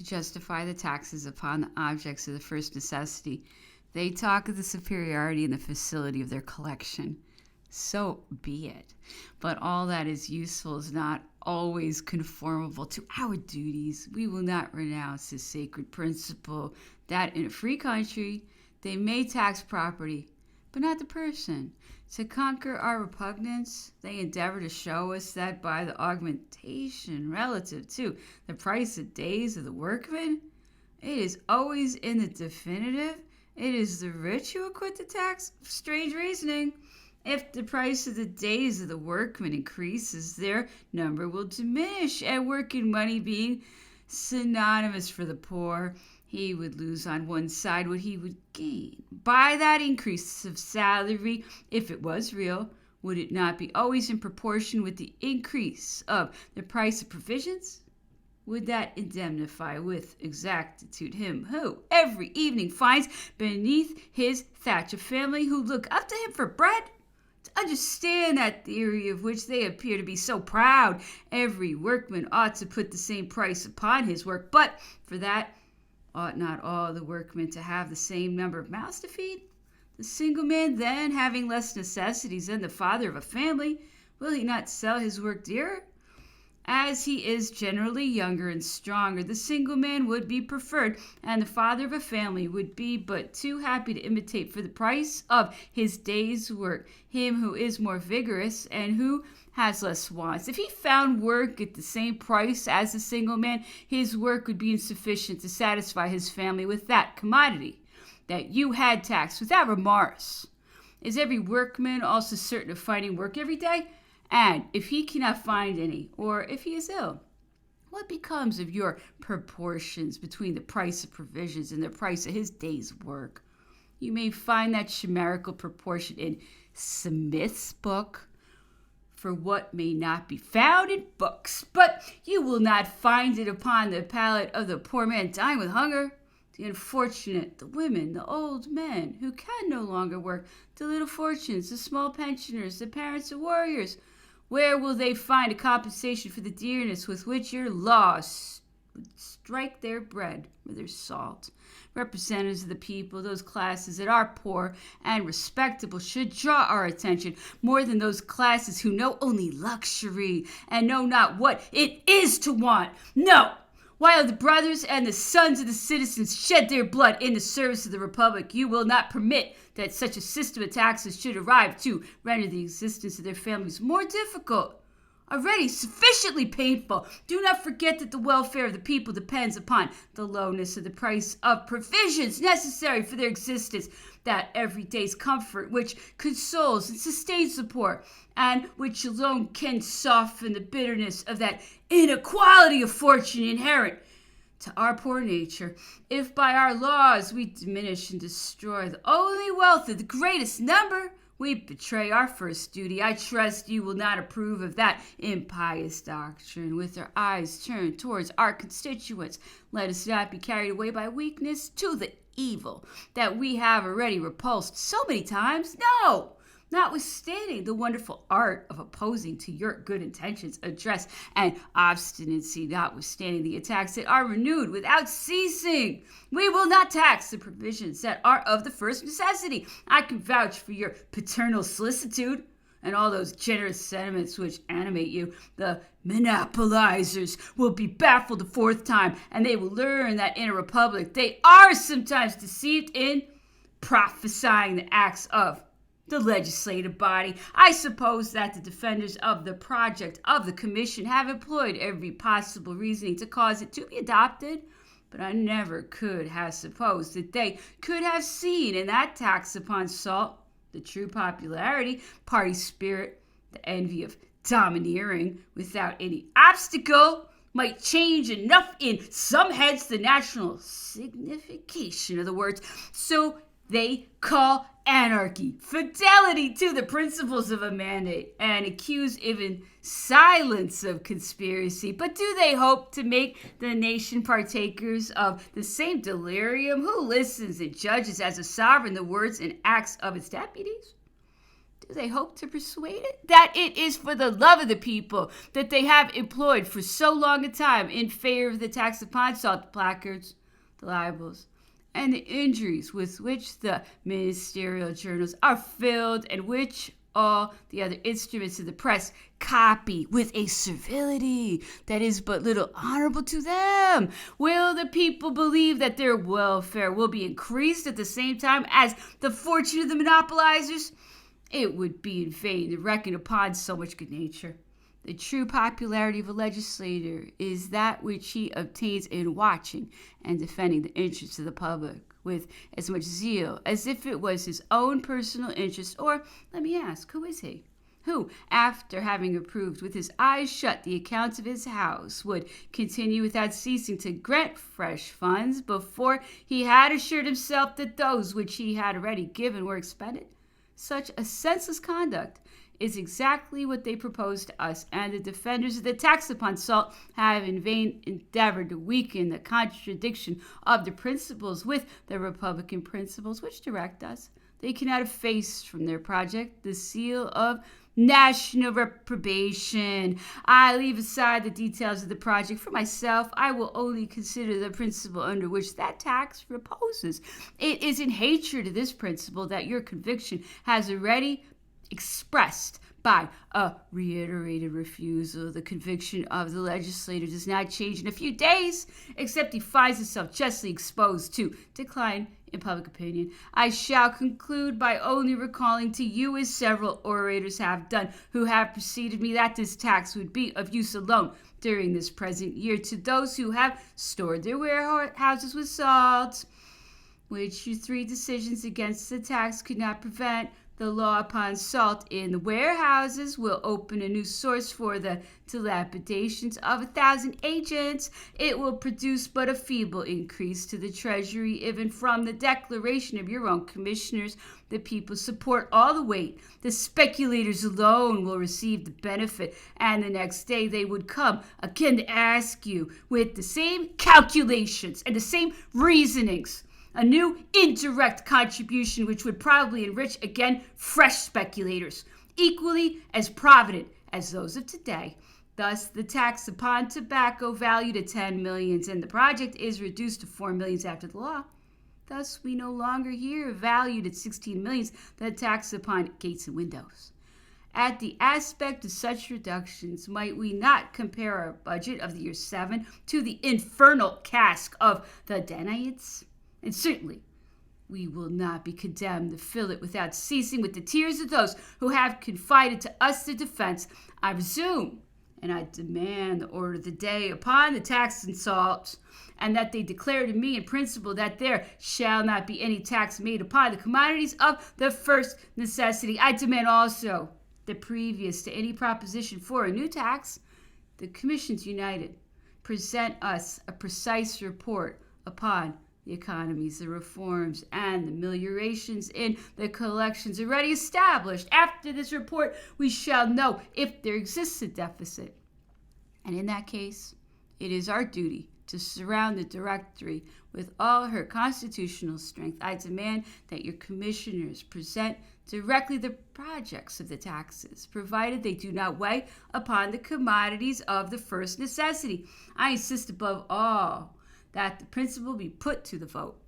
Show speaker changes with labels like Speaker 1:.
Speaker 1: justify the taxes upon the objects of the first necessity. They talk of the superiority and the facility of their collection. So be it. But all that is useful is not always conformable to our duties. We will not renounce this sacred principle that in a free country they may tax property, but not the person. To conquer our repugnance, they endeavor to show us that by the augmentation relative to the price of days of the workman, it is always in the definitive. It is the rich who acquit the tax. Strange reasoning. If the price of the days of the workman increases, their number will diminish, and working money being synonymous for the poor, he would lose on one side what he would gain. By that increase of salary, if it was real, would it not be always in proportion with the increase of the price of provisions? Would that indemnify with exactitude him who every evening finds beneath his thatch a family who look up to him for bread? To understand that theory of which they appear to be so proud, every workman ought to put the same price upon his work, but for that, ought not all the workmen to have the same number of mouths to feed? The single man then, having less necessities than the father of a family, will he not sell his work dearer? As he is generally younger and stronger, the single man would be preferred, and the father of a family would be but too happy to imitate for the price of his day's work him who is more vigorous and who has less wants. If he found work at the same price as the single man, his work would be insufficient to satisfy his family with that commodity that you had taxed without remorse. Is every workman also certain of finding work every day? And if he cannot find any, or if he is ill, what becomes of your proportions between the price of provisions and the price of his day's work? You may find that chimerical proportion in Smith's book, for what may not be found in books, but you will not find it upon the palate of the poor man dying with hunger, the unfortunate, the women, the old men who can no longer work, the little fortunes, the small pensioners, the parents of warriors. Where will they find a compensation for the dearness with which your laws would strike their bread with their salt? Representatives of the people, those classes that are poor and respectable, should draw our attention more than those classes who know only luxury and know not what it is to want. No! While the brothers and the sons of the citizens shed their blood in the service of the Republic, you will not permit that such a system of taxes should arrive to render the existence of their families more difficult, already sufficiently painful. Do not forget that the welfare of the people depends upon the lowness of the price of provisions necessary for their existence, that everyday's comfort which consoles and sustains the poor, and which alone can soften the bitterness of that inequality of fortune inherent to our poor nature. If by our laws we diminish and destroy the only wealth of the greatest number, we betray our first duty. I trust you will not approve of that impious doctrine. With our eyes turned towards our constituents, let us not be carried away by weakness to the evil that we have already repulsed so many times. No! Notwithstanding the wonderful art of opposing to your good intentions, address, and obstinacy, notwithstanding the attacks that are renewed without ceasing, we will not tax the provisions that are of the first necessity. I can vouch for your paternal solicitude and all those generous sentiments which animate you. The monopolizers will be baffled the fourth time, and they will learn that in a republic they are sometimes deceived in prophesying the acts of the legislative body. I suppose that the defenders of the project of the commission have employed every possible reasoning to cause it to be adopted, but I never could have supposed that they could have seen in that tax upon salt the true popularity, party spirit, the envy of domineering without any obstacle might change enough in some heads the national signification of the words. So they call anarchy fidelity to the principles of a mandate, and accuse even silence of conspiracy. But do they hope to make the nation partakers of the same delirium who listens and judges as a sovereign the words and acts of its deputies? Do they hope to persuade it that it is for the love of the people that they have employed for so long a time in favor of the tax upon salt, the placards, the libels, and the injuries with which the ministerial journals are filled, and which all the other instruments of the press copy with a servility that is but little honorable to them? Will the people believe that their welfare will be increased at the same time as the fortune of the monopolizers? It would be in vain to reckon upon so much good nature. The true popularity of a legislator is that which he obtains in watching and defending the interests of the public with as much zeal as if it was his own personal interest. Or, let me ask, who is he? Who, after having approved with his eyes shut the accounts of his house, would continue without ceasing to grant fresh funds before he had assured himself that those which he had already given were expended? Such a senseless conduct is exactly what they propose to us, and the defenders of the tax upon salt have in vain endeavored to weaken the contradiction of the principles with the republican principles which direct us. They cannot efface from their project the seal of national reprobation. I leave aside the details of the project. For myself, I will only consider the principle under which that tax reposes. It is in hatred of this principle that your conviction has already expressed by a reiterated refusal. The conviction of the legislator does not change in a few days, except he finds himself justly exposed to decline in public opinion. I shall conclude by only recalling to you, as several orators have done who have preceded me, that this tax would be of use alone during this present year to those who have stored their warehouses with salt, which your 3 decisions against the tax could not prevent. The law upon salt in the warehouses will open a new source for the dilapidations of 1,000 agents. It will produce but a feeble increase to the treasury. Even from the declaration of your own commissioners, the people support all the weight. The speculators alone will receive the benefit, and the next day they would come again to ask you with the same calculations and the same reasonings a new indirect contribution which would probably enrich again fresh speculators, equally as provident as those of today. Thus, the tax upon tobacco valued at 10 millions, and the project is reduced to 4 millions after the law. Thus, we no longer hear valued at 16 millions the tax upon gates and windows. At the aspect of such reductions, might we not compare our budget of the year 7 to the infernal cask of the Danaids? And certainly, we will not be condemned to fill it without ceasing with the tears of those who have confided to us their defense. I resume, and I demand the order of the day upon the tax and salt, and that they declare to me in principle that there shall not be any tax made upon the commodities of the first necessity. I demand also that previous to any proposition for a new tax, the Commissions United present us a precise report upon the economies, the reforms, and the ameliorations in the collections already established. After this report, we shall know if there exists a deficit. And in that case, it is our duty to surround the Directory with all her constitutional strength. I demand that your commissioners present directly the projects of the taxes, provided they do not weigh upon the commodities of the first necessity. I insist above all that the principle be put to the vote.